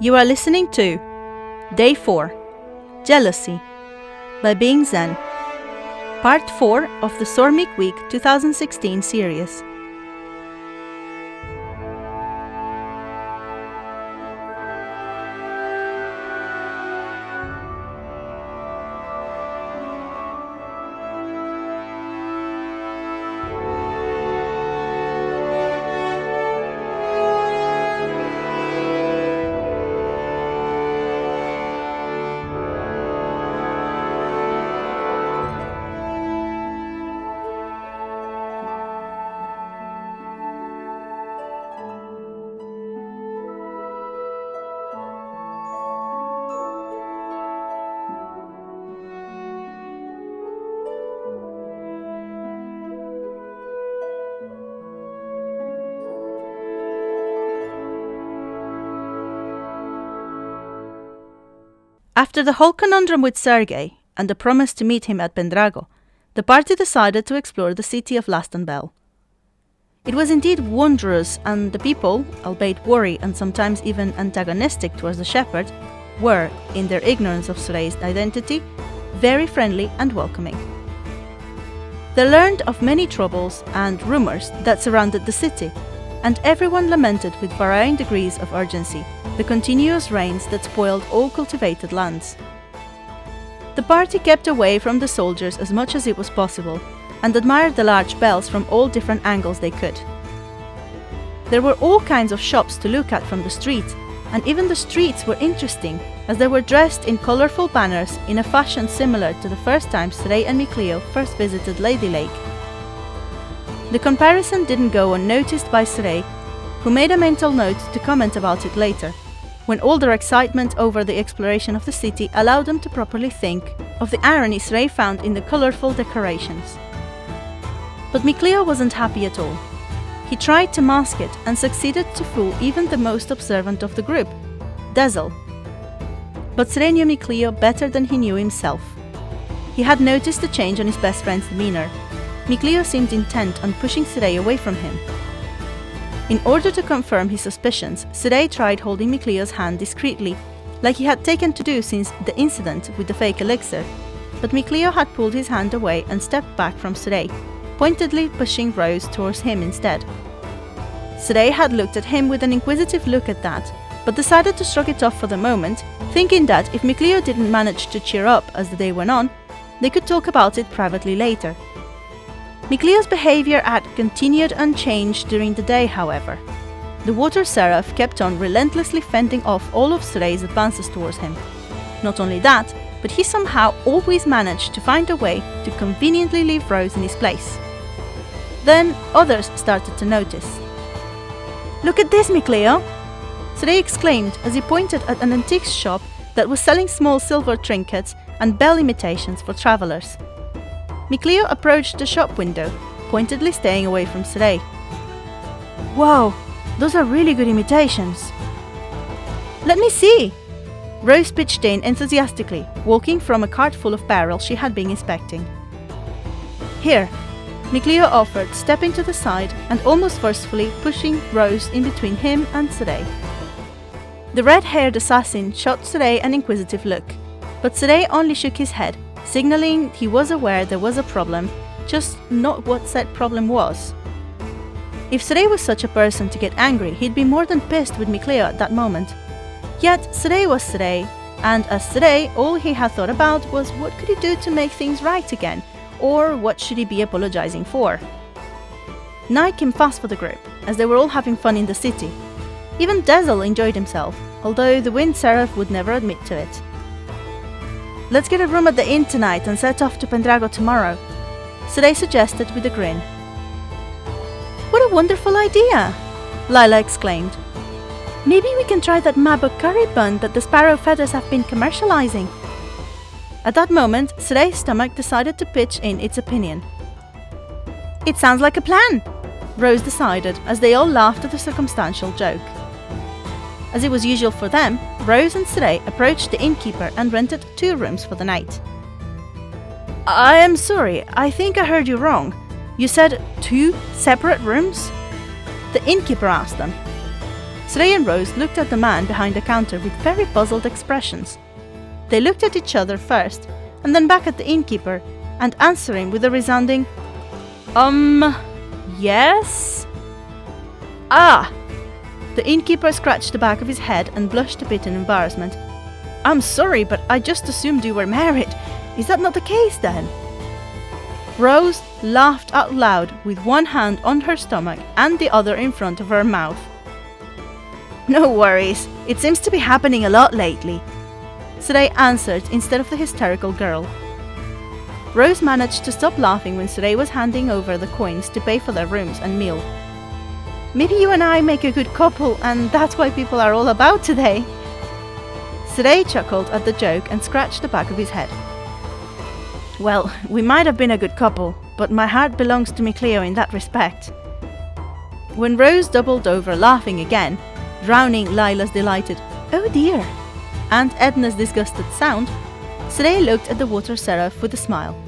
You are listening to Day 4, Jealousy, by Being Zen, Part 4 of the Sormik Week 2016 series. After the whole conundrum with Sergei and the promise to meet him at Pendrago, the party decided to explore the city of Lastanbel. It was indeed wondrous, and the people, albeit wary and sometimes even antagonistic towards the shepherd, were, in their ignorance of Surei's identity, very friendly and welcoming. They learned of many troubles and rumours that surrounded the city, and everyone lamented with varying degrees of urgency the continuous rains that spoiled all cultivated lands. The party kept away from the soldiers as much as it was possible, and admired the large bells from all different angles they could. There were all kinds of shops to look at from the street, and even the streets were interesting, as they were dressed in colourful banners in a fashion similar to the first time Serei and Mikleo first visited Lady Lake. The comparison didn't go unnoticed by Serei, who made a mental note to comment about it later, when all their excitement over the exploration of the city allowed them to properly think of the irony Serei found in the colourful decorations. But Mikleo wasn't happy at all. He tried to mask it and succeeded to fool even the most observant of the group, Dezel. But Serei knew Mikleo better than he knew himself. He had noticed the change on his best friend's demeanour. Mikleo seemed intent on pushing Serei away from him. In order to confirm his suspicions, Serei tried holding Mikleo's hand discreetly, like he had taken to do since the incident with the fake elixir, but Mikleo had pulled his hand away and stepped back from Serei, pointedly pushing Rose towards him instead. Serei had looked at him with an inquisitive look at that, but decided to shrug it off for the moment, thinking that if Mikleo didn't manage to cheer up as the day went on, they could talk about it privately later. Mikleo's behaviour had continued unchanged during the day, however. The water seraph kept on relentlessly fending off all of Surei's advances towards him. Not only that, but he somehow always managed to find a way to conveniently leave Rose in his place. Then others started to notice. "Look at this, Mikleo!" Serei exclaimed as he pointed at an antique shop that was selling small silver trinkets and bell imitations for travellers. Mikleo approached the shop window, pointedly staying away from Serei. "Wow, those are really good imitations." "Let me see!" Rose pitched in enthusiastically, walking from a cart full of barrels she had been inspecting. "Here," Mikleo offered, stepping to the side and almost forcefully pushing Rose in between him and Serei. The red-haired assassin shot Serei an inquisitive look, but Serei only shook his head, signalling he was aware there was a problem, just not what said problem was. If Serei was such a person to get angry, he'd be more than pissed with Mikleo at that moment. Yet Serei was Serei, and as Serei, all he had thought about was what could he do to make things right again, or what should he be apologizing for. Night came fast for the group, as they were all having fun in the city. Even Dezel enjoyed himself, although the wind seraph would never admit to it. "Let's get a room at the inn tonight and set off to Pendrago tomorrow," Serei suggested with a grin. "What a wonderful idea!" Lila exclaimed. "Maybe we can try that mabuk curry bun that the sparrow feathers have been commercializing." At that moment, Serei's stomach decided to pitch in its opinion. "It sounds like a plan," Rose decided as they all laughed at the circumstantial joke. As it was usual for them, Rose and Serei approached the innkeeper and rented 2 rooms for the night. "I am sorry, I think I heard you wrong. You said 2 separate rooms?" the innkeeper asked them. Srey and Rose looked at the man behind the counter with very puzzled expressions. They looked at each other first, and then back at the innkeeper, and answered him with a resounding, yes? Ah! The innkeeper scratched the back of his head and blushed a bit in embarrassment. I'm sorry, but I just assumed you were married. Is that not the case then? Rose laughed out loud with one hand on her stomach and the other in front of her mouth. No worries, it seems to be happening a lot lately, Srey answered instead of the hysterical girl. Rose managed to stop laughing when Srey was handing over the coins to pay for their rooms and meal. Maybe you and I make a good couple and that's why people are all about today. Srey chuckled at the joke and scratched the back of his head. Well, we might have been a good couple, but my heart belongs to Cleo in that respect. When Rose doubled over laughing again, drowning Lila's delighted "Oh dear" and Edna's disgusted sound, Srey looked at the water seraph with a smile.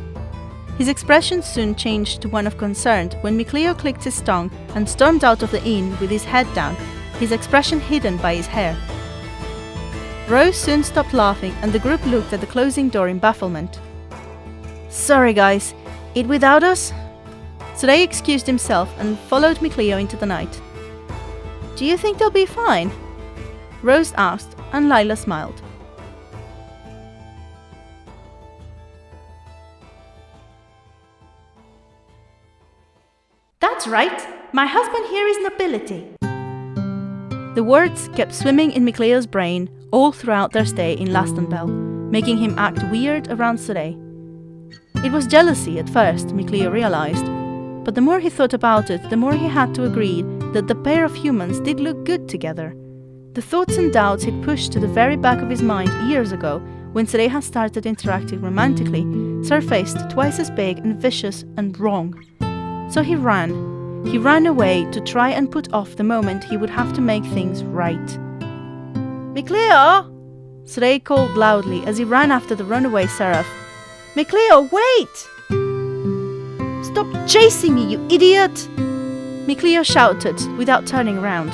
His expression soon changed to one of concern when Cleo clicked his tongue and stormed out of the inn with his head down, his expression hidden by his hair. Rose soon stopped laughing and the group looked at the closing door in bafflement. Sorry guys, eat without us? Srey excused himself and followed Cleo into the night. Do you think they'll be fine? Rose asked and Lila smiled. That's right, my husband here is nobility. The words kept swimming in Cleo's brain all throughout their stay in Lastenbell, making him act weird around Srey. It was jealousy at first, Cleo realized, but the more he thought about it, the more he had to agree that the pair of humans did look good together. The thoughts and doubts he'd pushed to the very back of his mind years ago, when Srey had started interacting romantically, surfaced twice as big and vicious and wrong. So he ran. He ran away to try and put off the moment he would have to make things right. Cleo! Srey called loudly as he ran after the runaway seraph. Cleo, wait! Stop chasing me, you idiot! Cleo shouted without turning around.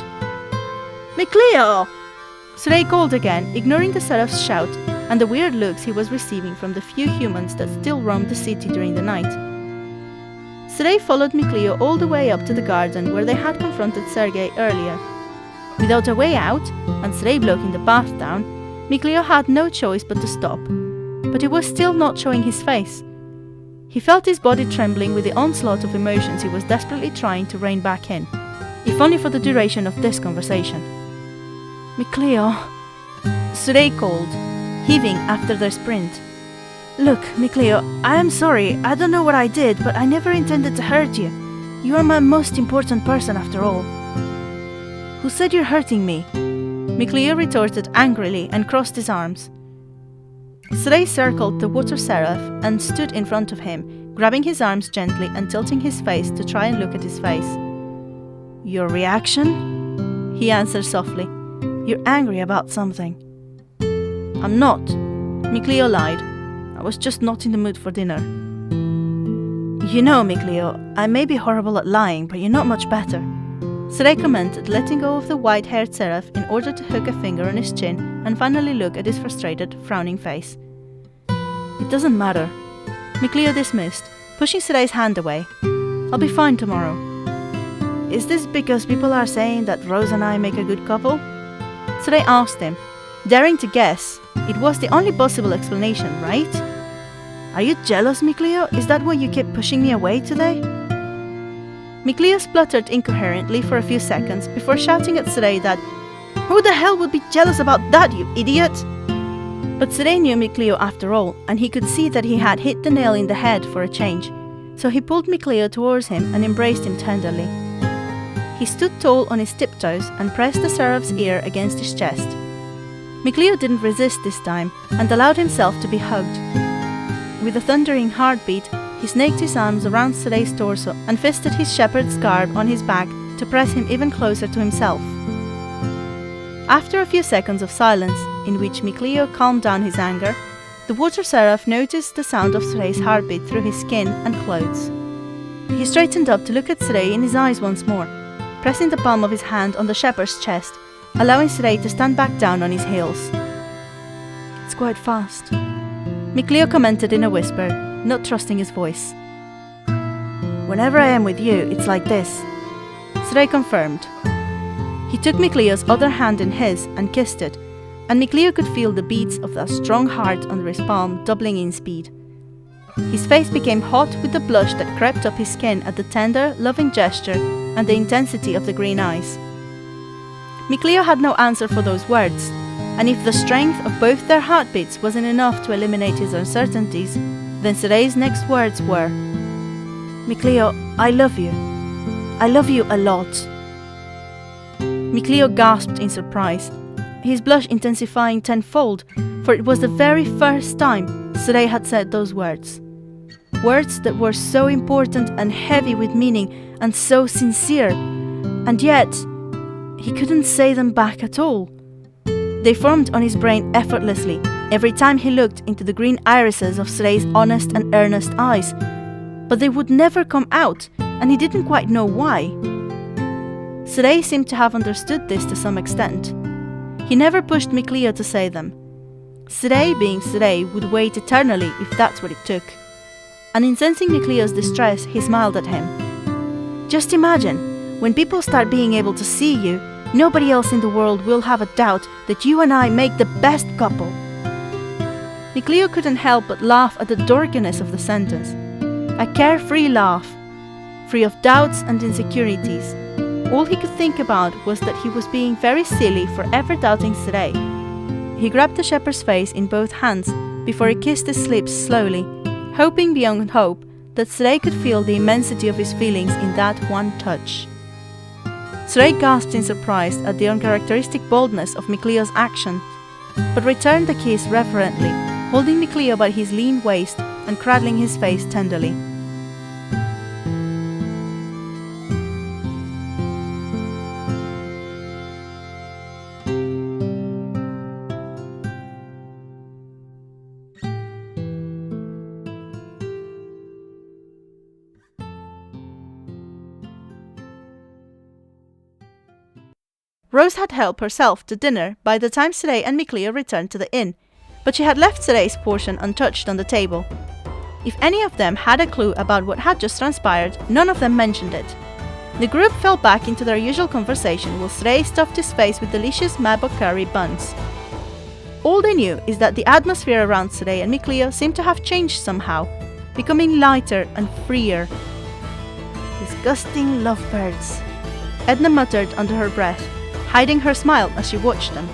Cleo! Srey called again, ignoring the seraph's shout and the weird looks he was receiving from the few humans that still roamed the city during the night. Srey followed Cleo all the way up to the garden where they had confronted Sergei earlier. Without a way out, and Srey blocking the path down, Cleo had no choice but to stop. But he was still not showing his face. He felt his body trembling with the onslaught of emotions he was desperately trying to rein back in, if only for the duration of this conversation. Cleo, Srey called, heaving after their sprint. Look, Cleo, I am sorry, I don't know what I did, but I never intended to hurt you. You are my most important person after all. Who said you're hurting me? Cleo retorted angrily and crossed his arms. Srey circled the water seraph and stood in front of him, grabbing his arms gently and tilting his face to try and look at his face. Your reaction? He answered softly. You're angry about something. I'm not. Cleo lied. I was just not in the mood for dinner. You know, Cleo, I may be horrible at lying, but you're not much better. Srey commented, letting go of the white-haired seraph in order to hook a finger on his chin and finally look at his frustrated, frowning face. It doesn't matter. Cleo dismissed, pushing Srey's hand away. I'll be fine tomorrow. Is this because people are saying that Rose and I make a good couple? Srey asked him, daring to guess. It was the only possible explanation, right? Are you jealous, Cleo? Is that why you keep pushing me away today? Cleo spluttered incoherently for a few seconds before shouting at Srey that, who the hell would be jealous about that, you idiot? But Srey knew Cleo after all, and he could see that he had hit the nail in the head for a change, so he pulled Cleo towards him and embraced him tenderly. He stood tall on his tiptoes and pressed the seraph's ear against his chest. Cleo didn't resist this time and allowed himself to be hugged. With a thundering heartbeat, he snaked his arms around Srey's torso and fisted his shepherd's garb on his back to press him even closer to himself. After a few seconds of silence, in which Cleo calmed down his anger, the water seraph noticed the sound of Srey's heartbeat through his skin and clothes. He straightened up to look at Srey in his eyes once more, pressing the palm of his hand on the shepherd's chest allowing Srey to stand back down on his heels. "It's quite fast," Micleo commented in a whisper, not trusting his voice. "Whenever I am with you, it's like this," Srey confirmed. He took Micleo's other hand in his and kissed it, and Micleo could feel the beats of that strong heart under his palm doubling in speed. His face became hot with the blush that crept up his skin at the tender, loving gesture and the intensity of the green eyes. Micleo had no answer for those words, and if the strength of both their heartbeats wasn't enough to eliminate his uncertainties, then Srey's next words were, "Micleo, I love you. I love you a lot." Micleo gasped in surprise, his blush intensifying tenfold, for it was the very first time Srey had said those words. Words that were so important and heavy with meaning and so sincere, and yet he couldn't say them back at all. They formed on his brain effortlessly every time he looked into the green irises of Srey's honest and earnest eyes, but they would never come out, and he didn't quite know why. Srey seemed to have understood this to some extent. He never pushed Micleo to say them. Srey, being Srey, would wait eternally if that's what it took. And in sensing Micleo's distress, he smiled at him. "Just imagine, when people start being able to see you, nobody else in the world will have a doubt that you and I make the best couple." Micleo couldn't help but laugh at the dorkiness of the sentence. A carefree laugh, free of doubts and insecurities. All he could think about was that he was being very silly for ever doubting Srey. He grabbed the shepherd's face in both hands before he kissed his lips slowly, hoping beyond hope that Srey could feel the immensity of his feelings in that one touch. Srey gasped in surprise at the uncharacteristic boldness of Micleo's action, but returned the kiss reverently, holding Micleo by his lean waist and cradling his face tenderly. Rose had helped herself to dinner by the time Srey and Micleo returned to the inn, but she had left Srey's portion untouched on the table. If any of them had a clue about what had just transpired, none of them mentioned it. The group fell back into their usual conversation while Srey stuffed his face with delicious mabo curry buns. All they knew is that the atmosphere around Srey and Micleo seemed to have changed somehow, becoming lighter and freer. "Disgusting lovebirds," Edna muttered under her breath, hiding her smile as she watched them.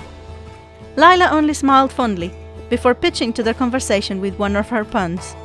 Lila only smiled fondly, before pitching to their conversation with one of her puns.